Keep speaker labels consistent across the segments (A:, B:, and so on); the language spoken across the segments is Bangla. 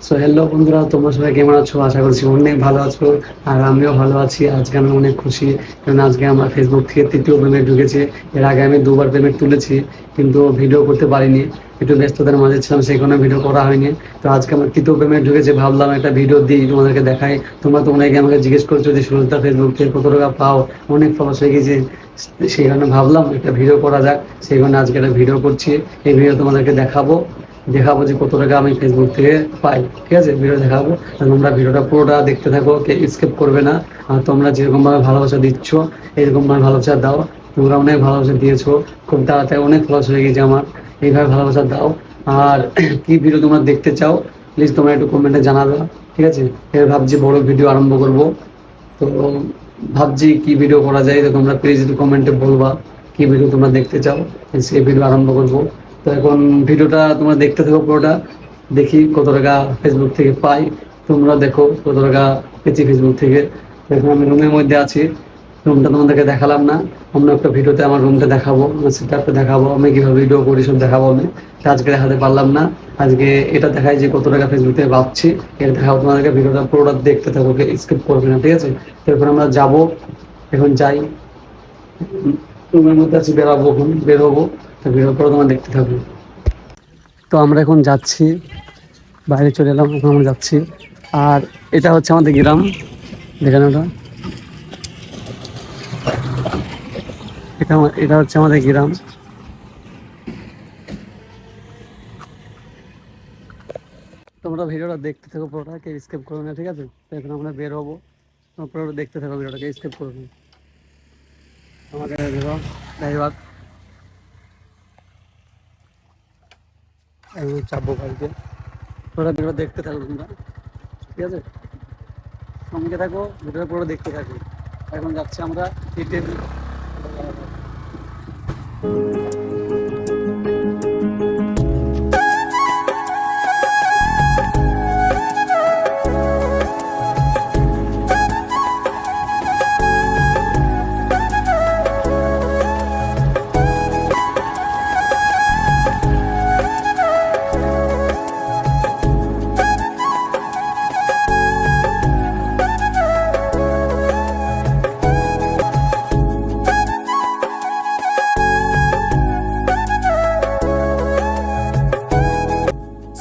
A: সো হ্যালো বন্ধুরা, তোমরা সবাই কেমন আছো? আশা করছি অনেক ভালো আছো। আর আমিও ভালো আছি। আজকে আমি অনেক খুশি, কারণ আজকে আমার ফেসবুক থেকে তৃতীয় পেমেন্ট ঢুকেছে। এর আগে আমি দুবার পেমেন্ট তুলেছি, কিন্তু ভিডিও করতে পারিনি, একটু ব্যস্ততার মাঝে ছিলাম, সেই কারণে ভিডিও করা হয়নি। তো আজকে আমার তৃতীয় পেমেন্ট ঢুকেছে, ভাবলাম একটা ভিডিও দিই, তোমাদেরকে দেখাই। তোমরা তো অনেকে আমাকে জিজ্ঞেস করছো যে সুরজদা ফেসবুক থেকে কত টাকা পাও, অনেক ফলোস হয়ে গেছে। সেই কারণে ভাবলাম একটা ভিডিও করা যাক, সেই কারণে আজকে একটা ভিডিও করছি। এই ভিডিও তোমাদেরকে দেখাবো দেখাবো যে কত টাকা আমি ফেসবুক থেকে পাই। ঠিক আছে, ভিডিও দেখাবো, আর তোমরা ভিডিওটা পুরোটা দেখতে থাকো, কে স্কিপ করবে না। আর তোমরা যেরকমভাবে ভালোবাসা দিচ্ছ, এরকমভাবে ভালোবাসা দাও। তোমরা অনেক ভালোবাসা দিয়েছো, খুব তাড়াতাড়ি অনেক ফলোয়ার্স হয়ে গেছে আমার। এইভাবে ভালোবাসা দাও। আর কি ভিডিও তোমরা দেখতে চাও, প্লিজ তোমরা একটু কমেন্টে জানাবে। ঠিক আছে, এবার ভাবছি বড় ভিডিও আরম্ভ করব। তো ভাবছি কি ভিডিও করা যায়, তো তোমরা প্লিজ একটু কমেন্টে বলবা কি ভিডিও তোমরা দেখতে চাও, সেই ভিডিও আরম্ভ করব। তো এখন ভিডিওটা তোমরা দেখতে থাকো পুরোটা, দেখি কত টাকা ফেসবুক থেকে পাই। তোমরা দেখো কত টাকা পেয়েছি ফেসবুক থেকে। তো এখন আমি রুমের মধ্যে আছি, রুমটা তোমাদেরকে দেখালাম না, অন্য একটা ভিডিওতে আমার রুমটা দেখাবো, আমার সেটআপটা দেখাবো, আমি কীভাবে ভিডিও করি সব দেখাবো আমি। তো আজকে দেখাতে পারলাম না, আজকে এটা দেখাই যে কত টাকা ফেসবুক থেকে পাচ্ছি, এটা দেখাবো তোমাদেরকে। ভিডিওটা পুরোটা দেখতে থাকো, স্কিপ করবে না, ঠিক আছে? তো এখন আমরা যাবো, এখন যাই, রুমের মধ্যে আছি, বেরাবো, এখন বের হবো। তো ভিডিও পরে তোমরা দেখতে থাকবো। তো আমরা এখন যাচ্ছি, বাইরে চলে এলাম, এখন আমরা যাচ্ছি। আর এটা হচ্ছে আমাদের গ্রাম, যেখানে ওটা, এটা হচ্ছে আমাদের গ্রাম। তোমরা ভিডিওটা দেখতে থাকো পুরোটা, কেউ স্কিপ করবে না, ঠিক আছে? তো এখন আমরা বের হবো, তোমরা পুরোটা দেখতে থাকো, ভিডিওটাকে স্কিপ করবে না। আমাকে দেখো, ধন্যবাদ। এখন চাপবো গাড়িতে, পুরোটা ভিডিও দেখতে থাকো তোমরা, ঠিক আছে? সঙ্গে থাকো, ভিডিওটা পুরো দেখতে থাকো। এখন যাচ্ছি আমরা ইটের।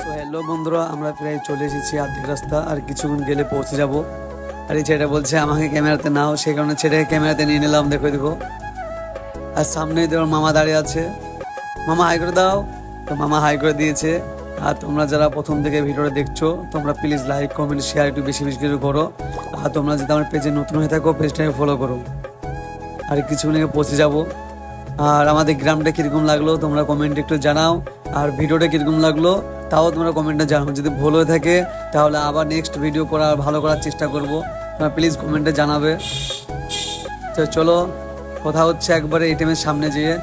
A: সো হ্যালো বন্ধুরা, আমরা প্রায় চলে এসেছি আর্ধেক রাস্তা, আর কিছুক্ষণ গেলে পৌঁছে যাব। আর এই ছেলেটা বলছে আমাকে ক্যামেরাতে নাও, সেই কারণে ছেলেকে ক্যামেরাতে নিয়ে নিলাম, দেখো দেখো। আর সামনেই তোমার মামা দাঁড়িয়ে আছে, মামা হাই করে দাও। তো মামা হাই করে দিয়েছে। আর তোমরা যারা প্রথম থেকে ভিডিওটা দেখছো, তোমরা প্লিজ লাইক কমেন্ট শেয়ার একটু বেশি বেশি করে করো। আর তোমরা যদি আমার পেজে নতুন হয়ে থাকো, পেজটাকে ফলো করো। আর কিছুক্ষণ আগে পৌঁছে যাব। আর আমাদের গ্রামটা কীরকম লাগলো তোমরা কমেন্টে একটু জানাও। আর ভিডিওটা কীরকম লাগলো তাও তোমরা কমেন্টে জানাও। যদি ভুল হয়ে থাকে তাহলে আবার নেক্সট ভিডিও করার ভালো করার চেষ্টা করব, তোমরা প্লিজ কমেন্টে জানাবে। তো চলো, কথা হচ্ছে একবারে এটিএমের সামনে যেয়ে।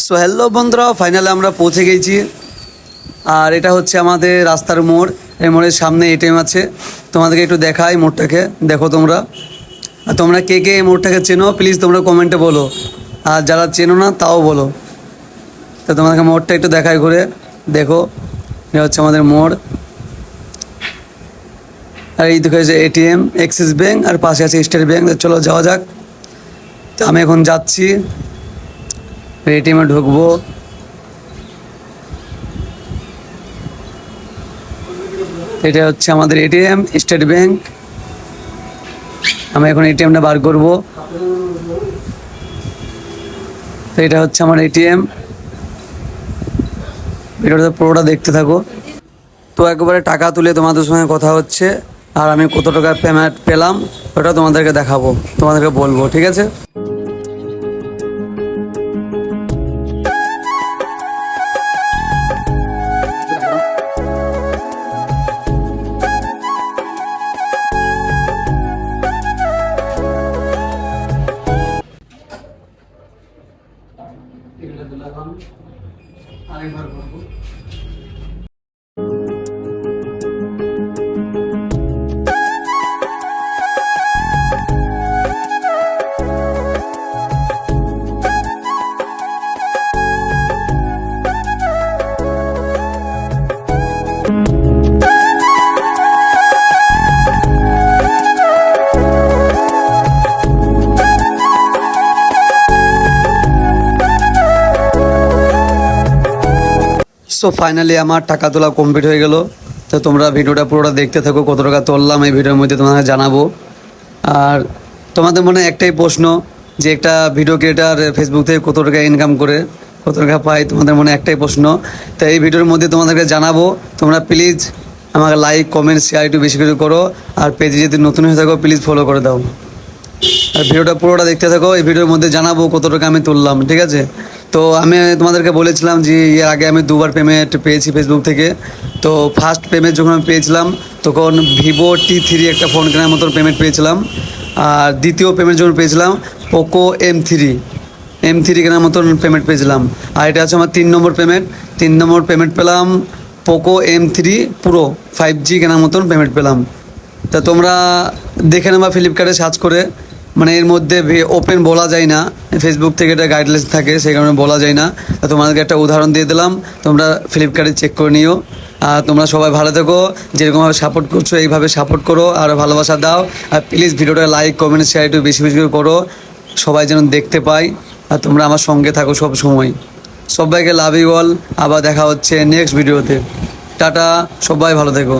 A: সো হ্যালো বন্ধুরা, ফাইনালি আমরা পৌঁছে গেছি। আর এটা হচ্ছে আমাদের রাস্তার মোড়, এই মোড়ের সামনে এটিএম আছে। তোমাদেরকে একটু দেখাই মোড়টাকে, দেখো তোমরা। আর তোমরা কে কে এই মোড়টাকে চেনো প্লিজ তোমরা কমেন্টে বলো, আর যারা চেনো না তাও বলো। তো তোমাদেরকে মোড়টা একটু দেখাই ঘুরে, দেখো এটা হচ্ছে আমাদের মোড়। আর এই দেখো যে এটিএম, অ্যাক্সিস ব্যাঙ্ক, আর পাশে আছে স্টেট ব্যাঙ্ক। চলো যাওয়া যাক। তো আমি এখন যাচ্ছি, এটিএমে ঢুকবো। এটা হচ্ছে আমাদের এটিএম, স্টেট ব্যাঙ্ক। আমি এখন এটিএমটা বার করব। তো এটা হচ্ছে আমার এটিএম, ভিডিওটা পুরোটা দেখতে থাকো। তো একবারে টাকা তুলে তোমাদের সঙ্গে কথা হচ্ছে, আর আমি কত টাকা পেমেন্ট পেলাম ওটা তোমাদেরকে দেখাবো, তোমাদেরকে বলবো, ঠিক আছে? আরেকবার বলবো। সো ফাইনালি আমার টাকা তোলা কমপ্লিট হয়ে গেল। তো তোমরা ভিডিওটা পুরোটা দেখতে থাকো, কত টাকা তুললাম এই ভিডিওর মধ্যে তোমাদের জানাবো। আর তোমাদের মনে একটাই প্রশ্ন যে একটা ভিডিও ক্রিয়েটার ফেসবুক থেকে কত টাকা ইনকাম করে, কত টাকা পায়, তোমাদের মনে একটাই প্রশ্ন। তো এই ভিডিওর মধ্যে তোমাদেরকে জানাবো। তোমরা প্লিজ আমাকে লাইক কমেন্ট শেয়ার একটু বেশি করে করো। আর পেজে যদি নতুন হয়ে থাকো প্লিজ ফলো করে দাও। আর ভিডিওটা পুরোটা দেখতে থাকো, এই ভিডিওর মধ্যে জানাবো কত টাকা আমি তুললাম, ঠিক আছে? তো আমি তোমাদেরকে বলেছিলাম যে এর আগে আমি 2বার পেমেন্ট পেয়েছি ফেসবুক থেকে। তো ফার্স্ট পেমেন্ট যখন আমি পেয়েছিলাম তখন ভিভো T3 একটা ফোন কেনার মতন পেমেন্ট পেয়েছিলাম। আর দ্বিতীয় পেমেন্ট যখন পেয়েছিলাম পোকো M3 কেনার মতন পেমেন্ট পেয়েছিলাম। আর এটা হচ্ছে আমার 3 নম্বর পেমেন্ট। 3 নম্বর পেমেন্ট পেলাম পোকো M3 Pro 5G কেনার মতন পেমেন্ট পেলাম। তা তোমরা দেখে নেবা ফ্লিপকার্টে সার্চ করে, মানে এর মধ্যে ওপেন বলা যায় না, ফেসবুক থেকে এটা গাইডলাইন্স থাকে, সেই কারণে বলা যায় না। তা তোমাদেরকে একটা উদাহরণ দিয়ে দিলাম, তোমরা ফ্লিপকার্টে চেক করে নিও। আর তোমরা সবাই ভালো থেকো, যেরকমভাবে সাপোর্ট করছো এইভাবে সাপোর্ট করো আর ভালোবাসা দাও। আর প্লিজ ভিডিওটা লাইক কমেন্ট শেয়ার একটু বেশি বেশি করে করো, সবাই যেন দেখতে পায়। আর তোমরা আমার সঙ্গে থাকো সব সময়। সবাইকে লাভ ইউ অল। আবার দেখা হচ্ছে নেক্সট ভিডিওতে। টাটা, সবাই ভালো থেকো।